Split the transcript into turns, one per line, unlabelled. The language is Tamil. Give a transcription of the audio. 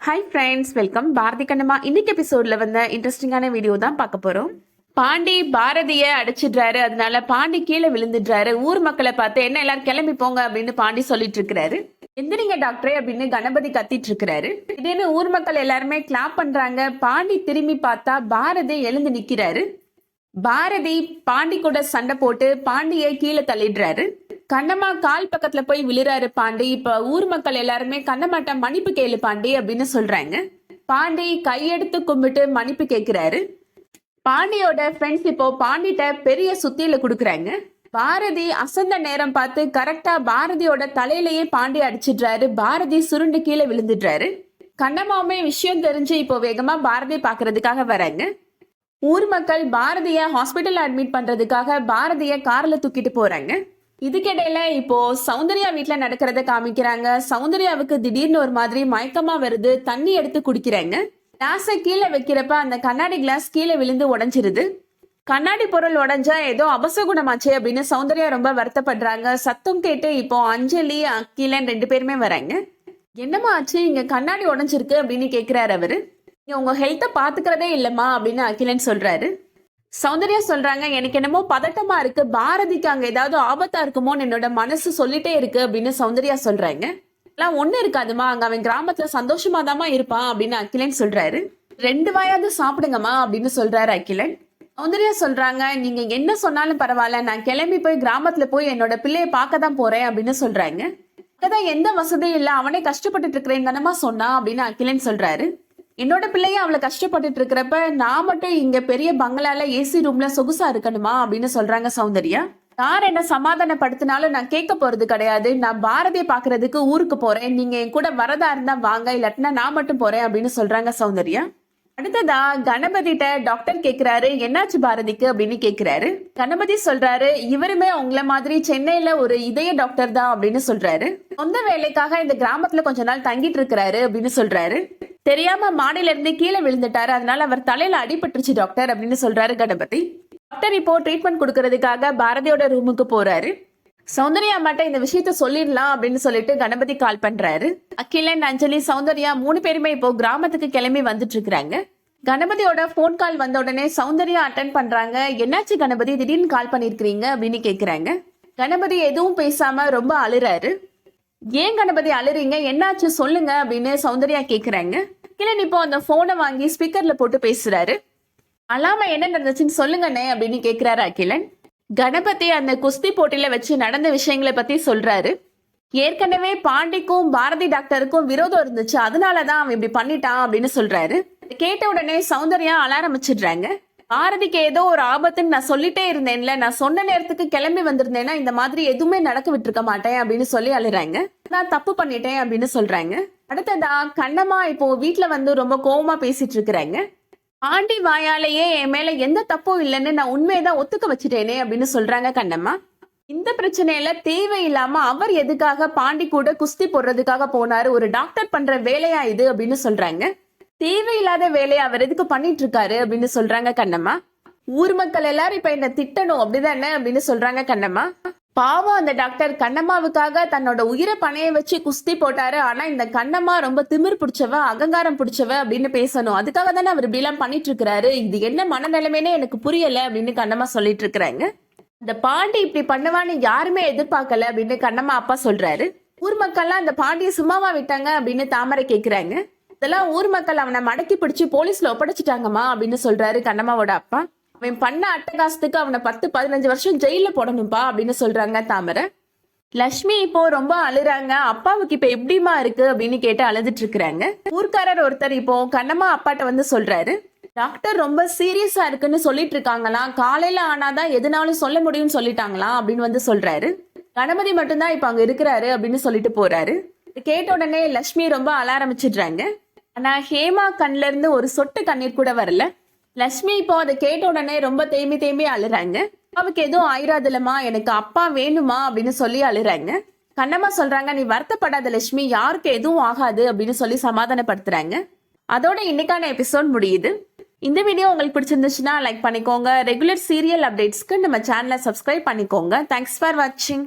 Hi friends, welcome. Bharathi Kannamma இன்னைக்கு எபிசோட்ல வந்த இன்ட்ரெஸ்டிங்கான வீடியோ தான் பார்க்க போறோம். பாண்டி பாரதிய அடிச்சிடுறாரு, அதனால பாண்டி கீழே விழுந்துடுறாரு. ஊர் மக்களை பார்த்து என்ன எல்லாரும் கிளம்பி போங்க அப்படின்னு பாண்டி சொல்லிட்டு இருக்கிறாரு. எந்திரிங்க டாக்டரே அப்படின்னு கணபதி கத்திட்டு இருக்கிறாரு. திடீர்னு ஊர் மக்கள் எல்லாருமே கிளாப் பண்றாங்க. பாண்டி திரும்பி பார்த்தா பாரதி எழுந்து நிக்கிறாரு. பாரதி பாண்டி கூட சண்டை போட்டு பாண்டியை கீழே தள்ளிடுறாரு. கண்ணம்மா கால் பக்கத்துல போய் விழுறாரு பாண்டி. இப்ப ஊர் மக்கள் எல்லாருமே கண்ணம்மாட்ட மன்னிப்பு கேளு பாண்டி அப்படின்னு சொல்றாங்க. பாண்டி கையெடுத்து கும்பிட்டு மன்னிப்பு கேட்கிறாரு. பாண்டியோட ஃப்ரெண்ட்ஸ் இப்போ பாண்டிட்ட பெரிய சுத்தியில குடுக்குறாங்க. பாரதி அசந்த நேரம் பார்த்து கரெக்டா பாரதியோட தலையிலேயே பாண்டி அடிச்சிடுறாரு. பாரதி சுருண்டு கீழே விழுந்துடுறாரு. கண்ணம்மாவுமே விஷயம் தெரிஞ்சு இப்போ வேகமா பாரதி பாக்குறதுக்காக வராங்க. ஊர் மக்கள் பாரதிய ஹாஸ்பிட்டல் அட்மிட் பண்றதுக்காக பாரதிய கார்ல தூக்கிட்டு போறாங்க. இதுக்கிடையில இப்போ சௌந்தர்யா வீட்டுல நடக்கிறத காமிக்கிறாங்க. சௌந்தர்யாவுக்கு திடீர்னு ஒரு மாதிரி மயக்கமா வருது. தண்ணி எடுத்து குடிக்கிறாங்க. கிளாஸ கீழே வைக்கிறப்ப அந்த கண்ணாடி கிளாஸ் கீழே விழுந்து உடைஞ்சிருது. கண்ணாடி பொருள் உடைஞ்சா ஏதோ அபசகுணமாச்சு அப்படின்னு சௌந்தர்யா ரொம்ப வருத்தப்படுறாங்க. சத்தம் கேட்டு இப்போ அஞ்சலி அகிலன் 2 பேருமே வராங்க. என்னமா ஆச்சு, இங்க கண்ணாடி உடைஞ்சிருக்கு அப்படின்னு கேக்குறாரு அவரு. நீங்க உங்க ஹெல்த்தை பாத்துக்கிறதே இல்லம்மா அப்படின்னு அகிலன் சொல்றாரு. சௌந்தர்யா சொல்றாங்க, எனக்கு என்னமோ பதட்டமா இருக்கு, பாரதிக்கு அங்க ஏதாவது ஆபத்தா இருக்குமோன்னு என்னோட மனசு சொல்லிட்டே இருக்கு அப்படின்னு சௌந்தர்யா சொல்றாங்க. எல்லாம் ஒண்ணு இருக்காதுமா, அங்க அவன் கிராமத்துல சந்தோஷமா தாமா இருப்பான் அப்படின்னு அகிலன் சொல்றாரு. 2 வாயாவது சாப்பிடுங்கம்மா அப்படின்னு சொல்றாரு அகிலன். சௌந்தர்யா சொல்றாங்க, நீங்க என்ன சொன்னாலும் பரவாயில்ல, நான் கிளம்பி போய் கிராமத்துல போய் என்னோட பிள்ளைய பார்க்க தான் போறேன் அப்படின்னு சொல்றாங்க. அங்கதான் எந்த வசதியும் இல்ல, அவனே கஷ்டப்பட்டுட்டு இருக்கிறேன் தானமா சொன்னா அப்படின்னு அகிலன் சொல்றாரு. என்னோட பிள்ளைய அவளை கஷ்டப்பட்டுட்டு இருக்கிறப்ப நான் மட்டும் இங்க பெரிய பங்களால ஏசி ரூம்ல சொகுசா இருக்கணுமா அப்படின்னு சொல்றாங்க சௌந்தர்யா. யார் என்ன சமாதானப்படுத்தினாலும் நான் கேட்க போறது கிடையாது. நான் பாரதிய பாக்குறதுக்கு ஊருக்கு போறேன், நீங்க என் கூட வரதா இருந்தா வாங்க, இல்லாட்டினா நான் மட்டும் போறேன் அப்படின்னு சொல்றாங்க சௌந்தர்யா. அடுத்ததா கணபதிட்ட டாக்டர் கேக்குறாரு, என்னாச்சு பாரதிக்கு அப்படின்னு கேக்குறாரு. கணபதி சொல்றாரு, இவருமே உங்களை மாதிரி சென்னையில ஒரு இதய டாக்டர் தான் அப்படின்னு சொல்றாரு. சொந்த வேலைக்காக இந்த கிராமத்துல கொஞ்ச நாள் தங்கிட்டு இருக்கிறாரு அப்படின்னு சொல்றாரு. தெரியாம மாடியில இருந்து கீழே விழுந்துட்டாரு, அதனால அவர் தலையில அடிபட்டுருச்சு டாக்டர் அப்படின்னு சொல்றாரு கணபதி. டாக்டர் இப்போ ட்ரீட்மெண்ட் கொடுக்கறதுக்காக பாரதியோட ரூமுக்கு போறாரு. சௌந்தர்யா மட்டும் இந்த விஷயத்த சொல்லிடலாம் அப்படின்னு சொல்லிட்டு கணபதி கால் பண்றாரு. அகிலன், அஞ்சலி, சௌந்தர்யா 3 பேருமே இப்போ கிராமத்துக்கு கிளம்பி வந்துட்டு இருக்காங்க. கணபதியோட போன் கால் வந்த உடனே சௌந்தர்யா அட்டன் பண்றாங்க. என்னாச்சு கணபதி, திடீர்னு கால் பண்ணிருக்கீங்க அப்படின்னு கேக்குறாங்க. கணபதி எதுவும் பேசாம ரொம்ப அழுறாரு. ஏன் கணபதி அழுறீங்க, என்னாச்சு சொல்லுங்க அப்படின்னு சௌந்தர்யா கேக்குறாங்க. அகிலன் இப்போ அந்த போனை வாங்கி ஸ்பீக்கர்ல போட்டு பேசுறாரு. அலாம என்ன நடந்துச்சுன்னு சொல்லுங்கண்ணே அப்படின்னு கேக்குறாரு அகிலன். கணபதி அந்த குஸ்தி போட்டியில வச்சு நடந்த விஷயங்களை பத்தி சொல்றாரு. ஏற்கனவே பாண்டிக்கும் பாரதி டாக்டருக்கும் விரோதம் இருந்துச்சு, அதனாலதான் அவன் இப்படி பண்ணிட்டான் அப்படின்னு சொல்றாரு. கேட்ட உடனே சௌந்தர்யா அழ ஆரம்பிச்சிடுறாங்க. பாரதிக்கு ஏதோ ஒரு ஆபத்துன்னு நான் சொல்லிட்டே இருந்தேன்ல, நான் சொன்ன நேரத்துக்கு கிளம்பி வந்திருந்தேன்னா இந்த மாதிரி எதுவுமே நடக்க விட்டுருக்க மாட்டேன் அப்படின்னு சொல்லி அழுறாங்க. நான் தப்பு பண்ணிட்டேன் அப்படின்னு சொல்றாங்க. அடுத்ததா கண்ணம்மா இப்போ வீட்டுல வந்து ரொம்ப கோவமா பேசிட்டு இருக்கிறாங்க. பாண்டி வாயாலேயே என் மேல எந்த தப்பும் இல்லைன்னு நான் உண்மையதான் ஒத்துக்க வச்சுட்டேனே அப்படின்னு சொல்றாங்க கண்ணம்மா. இந்த பிரச்சனையில தேவையில்லாம அவர் எதுக்காக பாண்டி கூட குஸ்தி போடுறதுக்காக போனாரு, ஒரு டாக்டர் பண்ற வேலையா இது அப்படின்னு சொல்றாங்க. தேவையில்லாத வேலையை அவர் எதுக்கு பண்ணிட்டு இருக்காரு அப்படின்னு சொல்றாங்க கண்ணம்மா. ஊர் மக்கள் எல்லாரும் இப்ப என்ன திட்டணும் அப்படிதானே அப்படின்னு சொல்றாங்க கண்ணம்மா. பாவம் அந்த டாக்டர் கண்ணம்மாவுக்காக தன்னோட உயிரை பணைய வச்சு குஸ்தி போட்டாரு. ஆனா இந்த கண்ணம்மா ரொம்ப திமிர் பிடிச்சவ, அகங்காரம் பிடிச்சவ அப்படின்னு பேசணும், அதுக்காக தானே அவர் இப்படி எல்லாம் பண்ணிட்டு இருக்கிறாரு. இது என்ன மனநிலைமைனே எனக்கு புரியல அப்படின்னு கண்ணம்மா சொல்லிட்டு இருக்கிறாங்க. இந்த பாண்டி இப்படி பண்ணுவான்னு யாருமே எதிர்பார்க்கல அப்படின்னு கண்ணம்மா அப்பா சொல்றாரு. ஊர் மக்கள்லாம் அந்த பாண்டியை சும்மாவா விட்டாங்க அப்படின்னு தாமரை கேக்குறாங்க. இதெல்லாம் ஊர் மக்கள் அவனை மடக்கி பிடிச்சு போலீஸ்ல ஒப்படைச்சிட்டாங்கம்மா அப்படின்னு சொல்றாரு கண்ணம்மாவோட அப்பா. அவன் பண்ண அட்டகாசத்துக்கு அவனை 10-15 வருஷம் ஜெயில போடணும்பா அப்படின்னு சொல்றாங்க தாமரை. லட்சுமி இப்போ ரொம்ப அழுறாங்க. அப்பாவுக்கு இப்ப எப்படிமா இருக்கு அப்படின்னு கேட்டு அழுதுட்டு இருக்கிறாங்க. ஊர்க்காரர் ஒருத்தர் இப்போ கண்ணம்மா அப்பாட்ட வந்து சொல்றாரு, டாக்டர் ரொம்ப சீரியஸா இருக்குன்னு சொல்லிட்டு இருக்காங்களாம், காலையில ஆனாதான் எதுனாலும் சொல்ல முடியும்னு சொல்லிட்டாங்களாம் அப்படின்னு வந்து சொல்றாரு. கணபதி மட்டும்தான் இப்ப அங்க இருக்கிறாரு அப்படின்னு சொல்லிட்டு போறாரு. கேட்ட உடனே லட்சுமி ரொம்ப அழ ஆரம்பிச்சிடுறாங்க. ஆனா ஹேமா கண்ல இருந்து ஒரு சொட்டு கண்ணீர் கூட வரல. லட்சுமி இப்போ அதை கேட்ட உடனே ரொம்ப தேம்பி அழுறாங்க. அப்பாவுக்கு எதுவும் ஆயிராதுலமா, எனக்கு அப்பா வேணுமா அப்படின்னு சொல்லி அழுறாங்க. கண்ணம்மா சொல்றாங்க, நீ வருத்தப்படாத லட்சுமி, யாருக்கு எதுவும் ஆகாது அப்படின்னு சொல்லி சமாதானப்படுத்துறாங்க. அதோட இன்னைக்கான எபிசோட் முடியுது. இந்த வீடியோ உங்களுக்கு பிடிச்சிருந்துச்சுன்னா லைக் பண்ணிக்கோங்க. ரெகுலர் சீரியல் அப்டேட்ஸ்க்கு நம்ம சேனலை சப்ஸ்கிரைப் பண்ணிக்கோங்க. தேங்க்ஸ் ஃபார் வாட்சிங்.